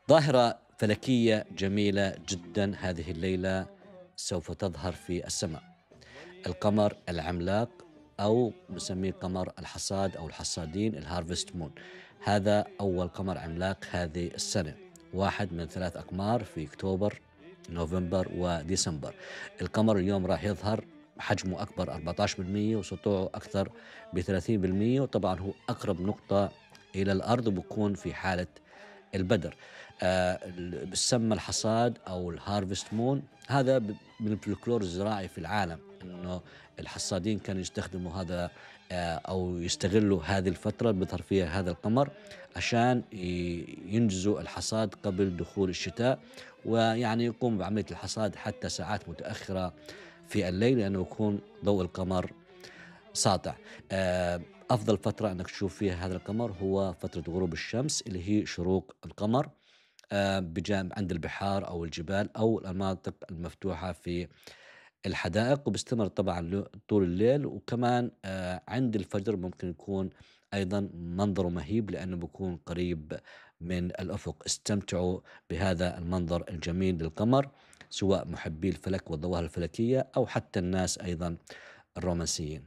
ظاهرة فلكية جميلة جدا هذه الليلة سوف تظهر في السماء. القمر العملاق، أو نسميه قمر الحصاد أو الحصادين، الهارفست مون. هذا أول قمر عملاق هذه السنة، واحد من ثلاث أقمار في أكتوبر، نوفمبر وديسمبر. القمر اليوم راح يظهر، حجمه أكبر 14% وسطوعه أكثر ب 30%، وطبعا هو أقرب نقطة إلى الأرض وبكون في حالة البدر. بسمى الحصاد أو الهارفست مون. هذا من الفلكلور الزراعي في العالم، أنه الحصادين كانوا يستخدموا هذا أو يستغلوا هذه الفترة اللي بيظهر فيها هذا القمر عشان ينجزوا الحصاد قبل دخول الشتاء، ويعني يقوم بعملية الحصاد حتى ساعات متأخرة في الليل لأنه يكون ضوء القمر ساطع. أفضل فترة أنك تشوف فيها هذا القمر هو فترة غروب الشمس اللي هي شروق القمر، بجانب عند البحار أو الجبال أو المناطق المفتوحة في الحدائق، وبيستمر طبعا طول الليل. وكمان عند الفجر ممكن يكون أيضا منظره مهيب لأنه بيكون قريب من الأفق. استمتعوا بهذا المنظر الجميل للقمر، سواء محبي الفلك والظواهر الفلكية أو حتى الناس أيضا الرومانسيين.